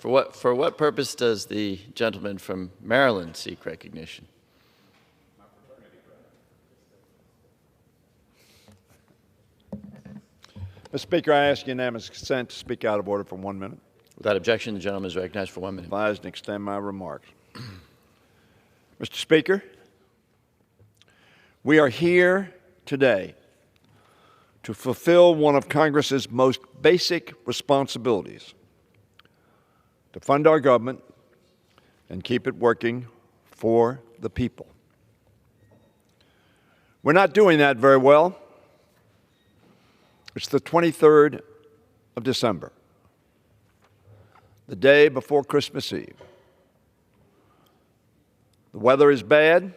For what purpose does the gentleman from Maryland seek recognition? Mr. Speaker, I ask unanimous consent to speak out of order for 1 minute. Without objection, the gentleman is recognized for 1 minute. Advise and extend my remarks. Mr. Speaker, we are here today to fulfill one of Congress's most basic responsibilities, to fund our government and keep it working for the people. We're not doing that very well. It's the 23rd of December, the day before Christmas Eve. The weather is bad.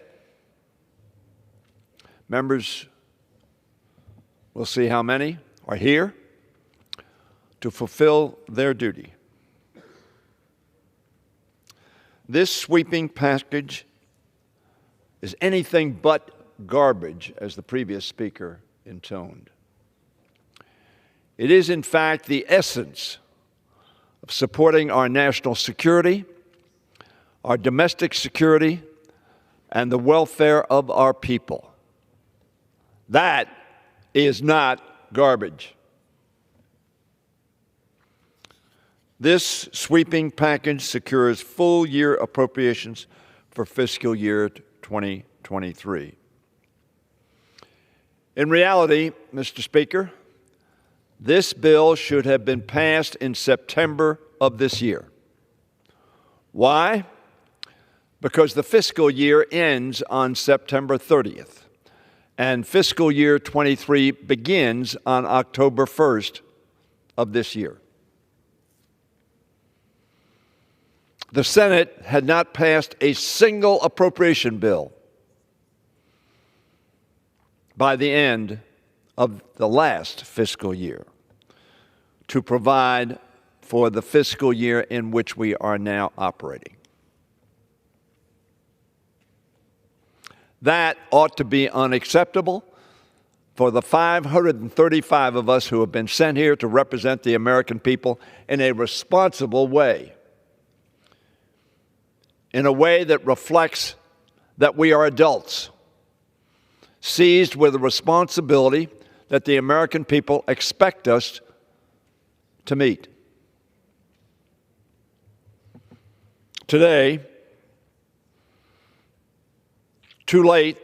Members, we'll see how many are here to fulfill their duty. This sweeping package is anything but garbage, as the previous speaker intoned. It is, in fact, the essence of supporting our national security, our domestic security, and the welfare of our people. That is not garbage. This sweeping package secures full-year appropriations for fiscal year 2023. In reality, Mr. Speaker, this bill should have been passed in September of this year. Why? Because the fiscal year ends on September 30th, and fiscal year 23 begins on October 1st of this year. The Senate had not passed a single appropriation bill by the end of the last fiscal year to provide for the fiscal year in which we are now operating. That ought to be unacceptable for the 535 of us who have been sent here to represent the American people in a responsible way, in a way that reflects that we are adults, seized with a responsibility that the American people expect us to meet. Today, too late,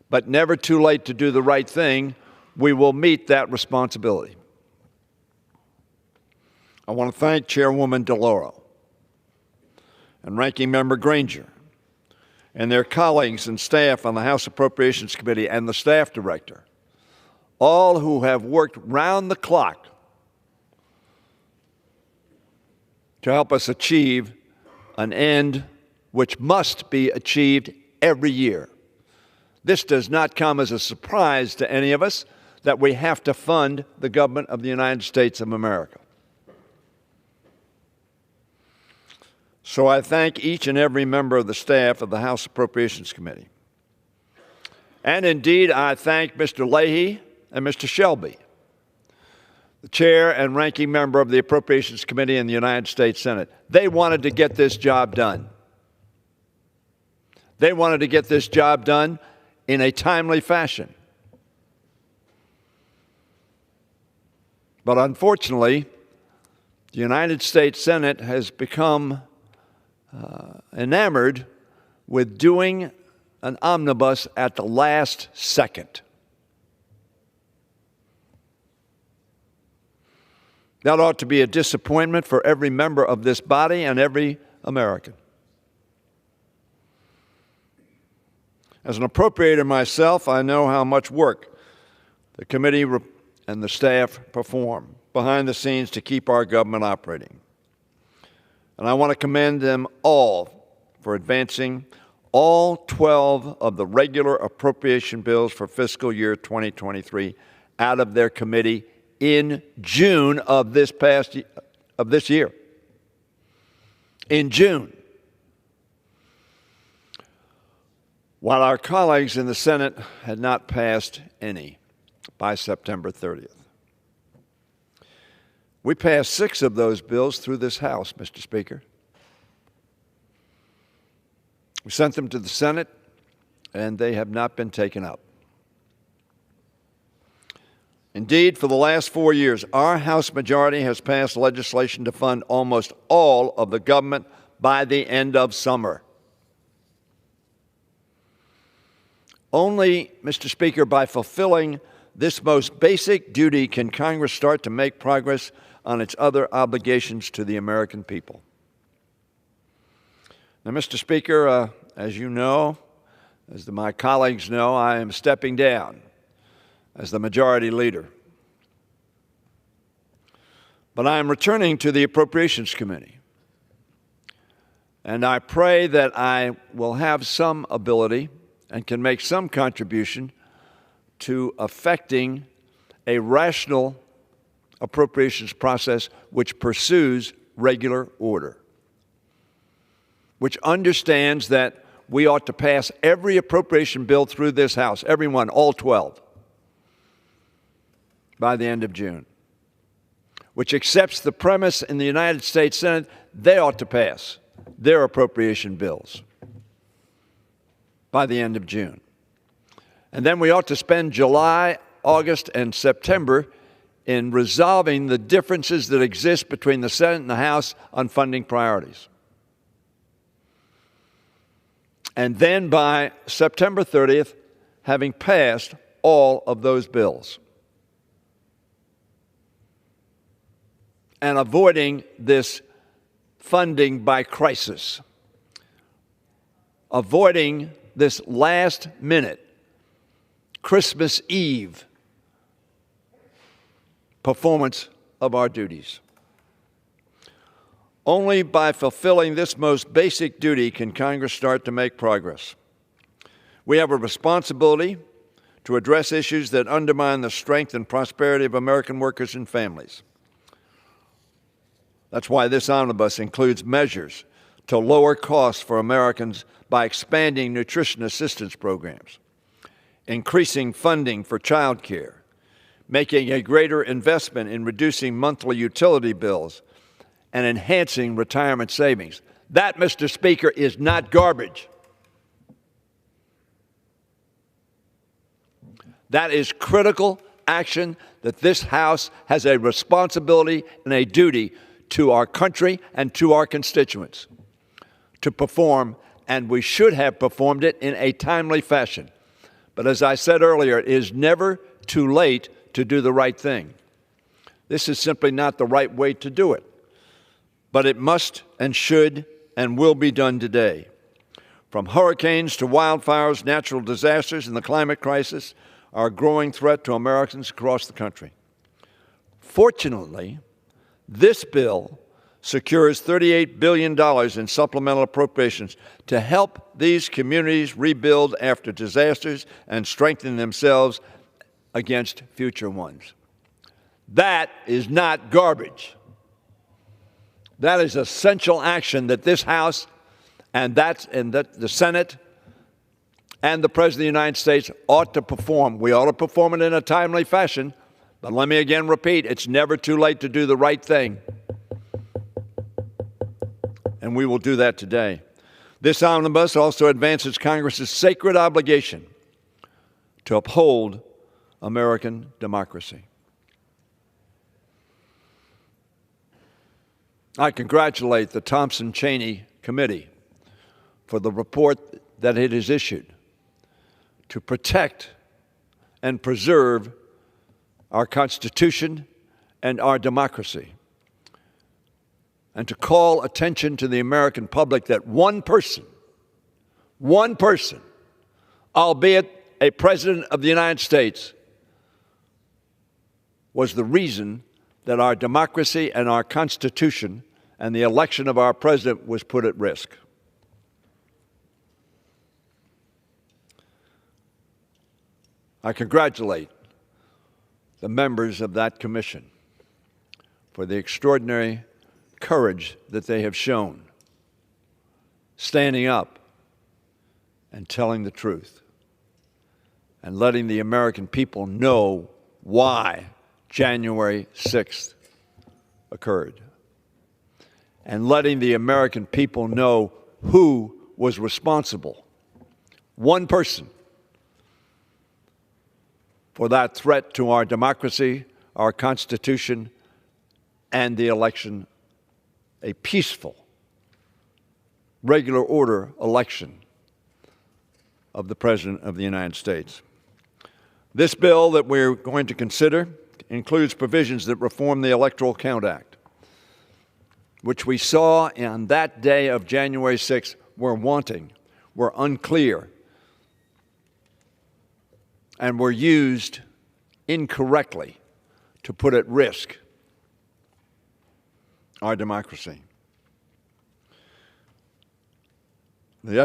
but never too late to do the right thing, we will meet that responsibility. I want to thank Chairwoman DeLauro and Ranking Member Granger and their colleagues and staff on the House Appropriations Committee and the staff director, all who have worked round the clock to help us achieve an end which must be achieved every year. This does not come as a surprise to any of us that we have to fund the government of the United States of America. So I thank each and every member of the staff of the House Appropriations Committee. And indeed, I thank Mr. Leahy and Mr. Shelby, the chair and ranking member of the Appropriations Committee in the United States Senate. They wanted to get this job done. They wanted to get this job done in a timely fashion. But unfortunately, the United States Senate has become enamored with doing an omnibus at the last second. That ought to be a disappointment for every member of this body and every American. As an appropriator myself, I know how much work the committee and the staff perform behind the scenes to keep our government operating. And I want to commend them all for advancing all 12 of the regular appropriation bills for fiscal year 2023 out of their committee in June of this year. In June. While our colleagues in the Senate had not passed any by September 30th. We passed 6 of those bills through this House, Mr. Speaker. We sent them to the Senate, and they have not been taken up. Indeed, for the last 4 years, our House majority has passed legislation to fund almost all of the government by the end of summer. Only, Mr. Speaker, by fulfilling this most basic duty can Congress start to make progress on its other obligations to the American people. Now, Mr. Speaker, as you know, as my colleagues know, I am stepping down as the majority leader. But I am returning to the Appropriations Committee. And I pray that I will have some ability and can make some contribution to effecting a rational appropriations process which pursues regular order, which understands that we ought to pass every appropriation bill through this House, every one, all 12, by the end of June, which accepts the premise in the United States Senate they ought to pass their appropriation bills by the end of June. And then we ought to spend July, August, and September in resolving the differences that exist between the Senate and the House on funding priorities. And then by September 30th, having passed all of those bills and avoiding this funding by crisis, avoiding this last-minute Christmas Eve performance of our duties. Only by fulfilling this most basic duty can Congress start to make progress. We have a responsibility to address issues that undermine the strength and prosperity of American workers and families. That's why this omnibus includes measures to lower costs for Americans by expanding nutrition assistance programs, increasing funding for child care, making a greater investment in reducing monthly utility bills, and enhancing retirement savings. That, Mr. Speaker, is not garbage. That is critical action that this House has a responsibility and a duty to our country and to our constituents to perform, and we should have performed it in a timely fashion. But as I said earlier, it is never too late to do the right thing. This is simply not the right way to do it. But it must and should and will be done today. From hurricanes to wildfires, natural disasters, and the climate crisis are a growing threat to Americans across the country. Fortunately, this bill secures $38 billion in supplemental appropriations to help these communities rebuild after disasters and strengthen themselves against future ones. That is not garbage. That is essential action that this House and the Senate and the President of the United States ought to perform. We ought to perform it in a timely fashion, but let me again repeat, it's never too late to do the right thing. And we will do that today. This omnibus also advances Congress's sacred obligation to uphold American democracy. I congratulate the Thompson-Cheney Committee for the report that it has issued to protect and preserve our Constitution and our democracy, and to call attention to the American public that one person, albeit a President of the United States, was the reason that our democracy and our Constitution and the election of our President was put at risk. I congratulate the members of that commission for the extraordinary courage that they have shown, standing up and telling the truth and letting the American people know why January 6th occurred, and letting the American people know who was responsible, one person, for that threat to our democracy, our Constitution, and the election, a peaceful, regular order election of the President of the United States. This bill that we're going to consider includes provisions that reform the Electoral Count Act, which we saw on that day of January 6th were wanting, were unclear, and were used incorrectly to put at risk our democracy. The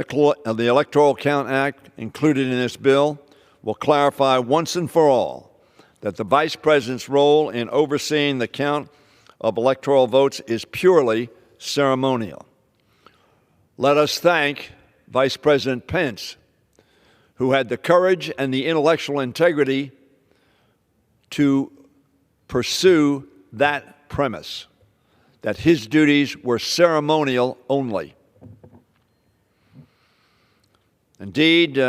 Electoral Count Act included in this bill will clarify once and for all that the Vice President's role in overseeing the count of electoral votes is purely ceremonial. Let us thank Vice President Pence, who had the courage and the intellectual integrity to pursue that premise, that his duties were ceremonial only. Indeed,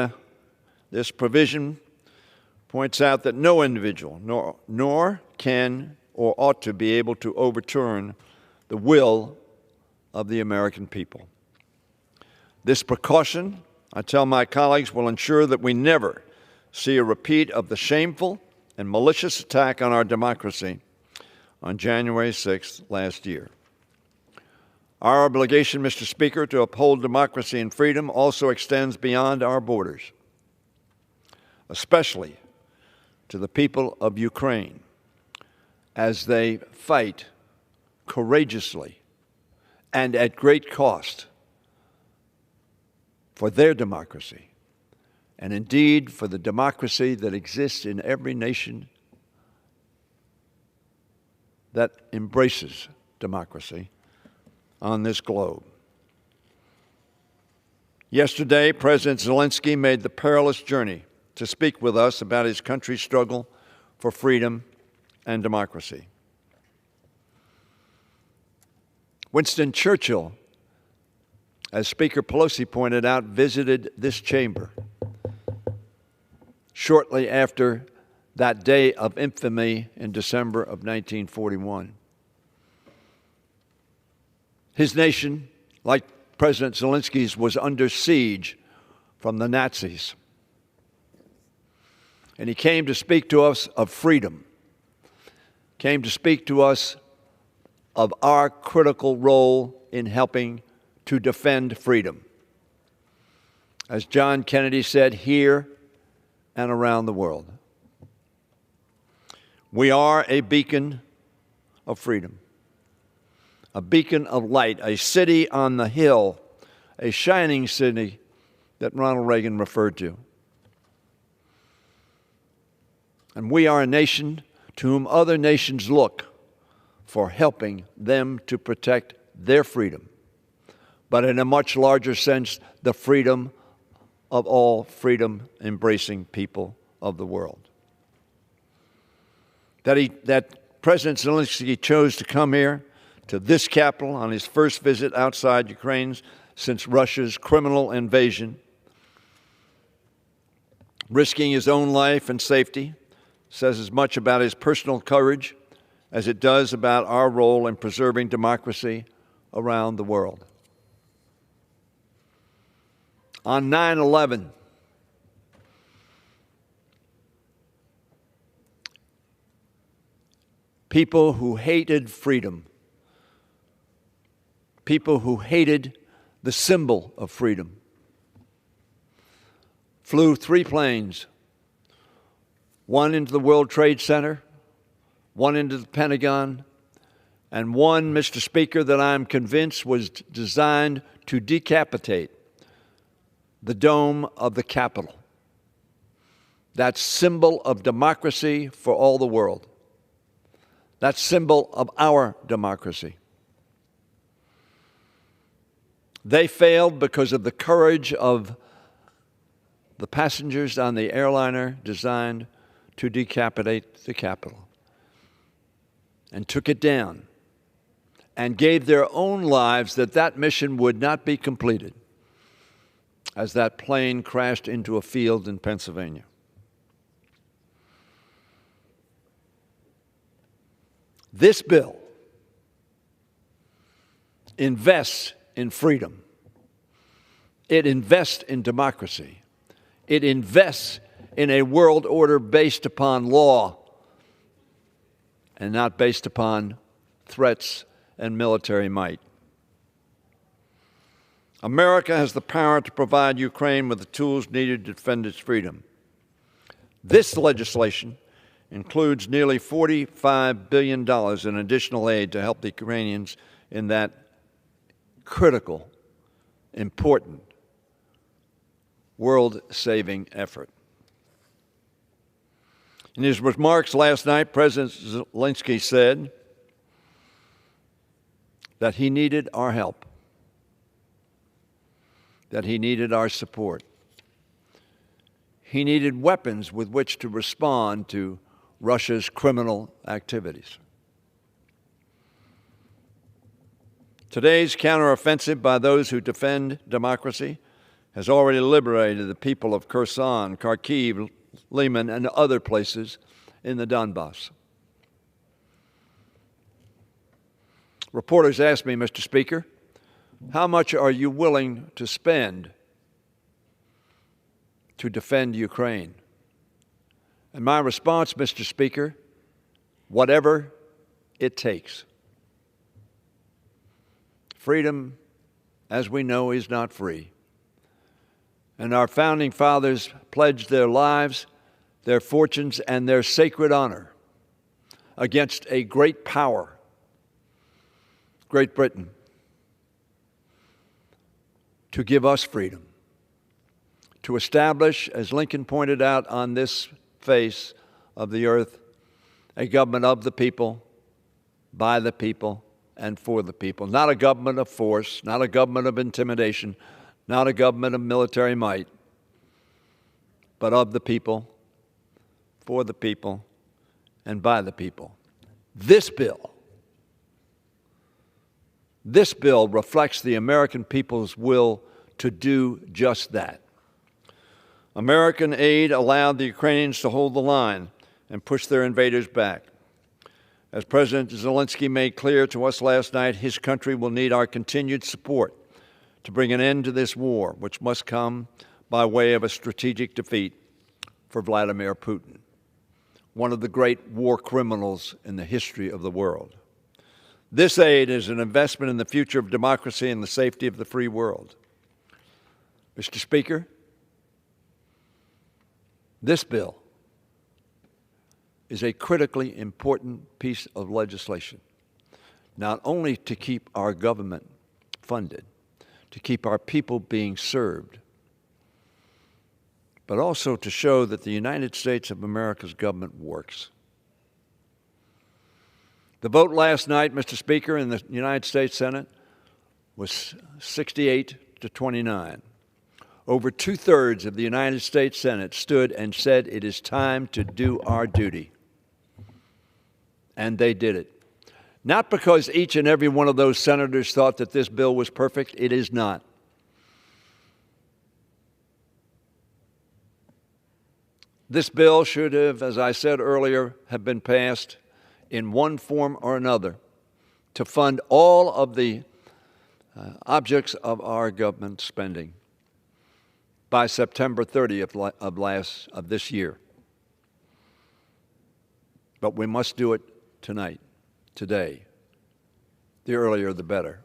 this provision points out that no individual nor can or ought to be able to overturn the will of the American people. This precaution, I tell my colleagues, will ensure that we never see a repeat of the shameful and malicious attack on our democracy on January 6th last year. Our obligation, Mr. Speaker, to uphold democracy and freedom also extends beyond our borders, especially to the people of Ukraine as they fight courageously and at great cost for their democracy, and indeed for the democracy that exists in every nation that embraces democracy on this globe. Yesterday, President Zelensky made the perilous journey to speak with us about his country's struggle for freedom and democracy. Winston Churchill, as Speaker Pelosi pointed out, visited this chamber shortly after that day of infamy in December of 1941. His nation, like President Zelensky's, was under siege from the Nazis. And he came to speak to us of freedom, came to speak to us of our critical role in helping to defend freedom. As John Kennedy said, here and around the world. We are a beacon of freedom, a beacon of light, a city on the hill, a shining city that Ronald Reagan referred to. And we are a nation to whom other nations look for helping them to protect their freedom, but in a much larger sense, the freedom of all freedom-embracing people of the world. That President Zelensky chose to come here to this capital on his first visit outside Ukraine since Russia's criminal invasion, risking his own life and safety, says as much about his personal courage as it does about our role in preserving democracy around the world. On 9/11, people who hated freedom, people who hated the symbol of freedom, flew 3 planes, one into the World Trade Center, one into the Pentagon, and one, Mr. Speaker, that I'm convinced was designed to decapitate the dome of the Capitol, that symbol of democracy for all the world, that symbol of our democracy. They failed because of the courage of the passengers on the airliner designed to decapitate the Capitol, and took it down and gave their own lives that that mission would not be completed as that plane crashed into a field in Pennsylvania. This bill invests in freedom. It invests in democracy. It invests in a world order based upon law and not based upon threats and military might. America has the power to provide Ukraine with the tools needed to defend its freedom. This legislation includes nearly $45 billion in additional aid to help the Ukrainians in that critical, important, world-saving effort. In his remarks last night, President Zelensky said that he needed our help, that he needed our support. He needed weapons with which to respond to Russia's criminal activities. Today's counteroffensive by those who defend democracy has already liberated the people of Kherson, Kharkiv, Lyman, and other places in the Donbass. Reporters asked me, Mr. Speaker, how much are you willing to spend to defend Ukraine? And my response, Mr. Speaker, whatever it takes. Freedom, as we know, is not free. And our founding fathers pledged their lives, their fortunes, and their sacred honor against a great power, Great Britain, to give us freedom, to establish, as Lincoln pointed out on this face of the earth, a government of the people, by the people, and for the people. Not a government of force, not a government of intimidation, not a government of military might, but of the people, for the people, and by the people. This bill reflects the American people's will to do just that. American aid allowed the Ukrainians to hold the line and push their invaders back. As President Zelensky made clear to us last night, his country will need our continued support to bring an end to this war, which must come by way of a strategic defeat for Vladimir Putin, one of the great war criminals in the history of the world. This aid is an investment in the future of democracy and the safety of the free world. Mr. Speaker, this bill is a critically important piece of legislation, not only to keep our government funded, to keep our people being served, but also to show that the United States of America's government works. The vote last night, Mr. Speaker, in the United States Senate was 68 to 29. Over two-thirds of the United States Senate stood and said, it is time to do our duty. And they did it. Not because each and every one of those senators thought that this bill was perfect. It is not. This bill should have, as I said earlier, have been passed in one form or another to fund all of the objects of our government spending by September 30th of this year. But we must do it tonight, today. The earlier, the better.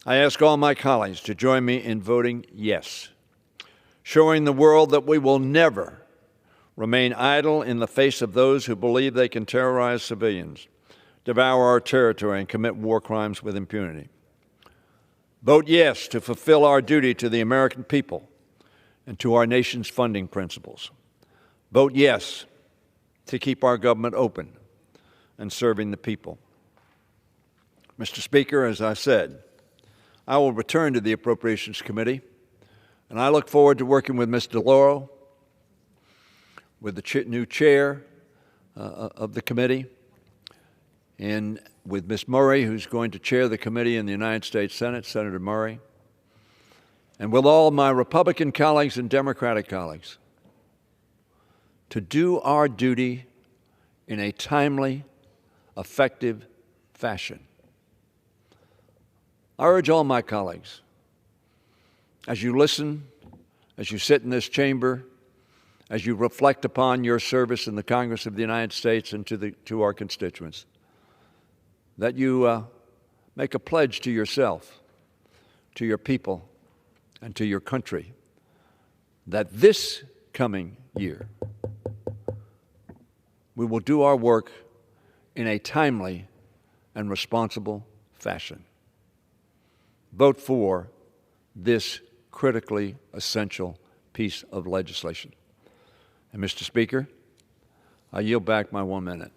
I ask all my colleagues to join me in voting yes, showing the world that we will never remain idle in the face of those who believe they can terrorize civilians, devour our territory, and commit war crimes with impunity. Vote yes to fulfill our duty to the American people and to our nation's funding principles. Vote yes to keep our government open and serving the people. Mr. Speaker, as I said, I will return to the Appropriations Committee, and I look forward to working with Ms. DeLauro, with the new chair of the committee, and with Ms. Murray, who's going to chair the committee in the United States Senate, Senator Murray, and with all my Republican colleagues and Democratic colleagues, to do our duty in a timely, effective fashion. I urge all my colleagues, as you listen, as you sit in this chamber, as you reflect upon your service in the Congress of the United States and to our constituents, that you make a pledge to yourself, to your people, and to your country, that this coming year we will do our work in a timely and responsible fashion. Vote for this critically essential piece of legislation. And Mr. Speaker, I yield back my 1 minute.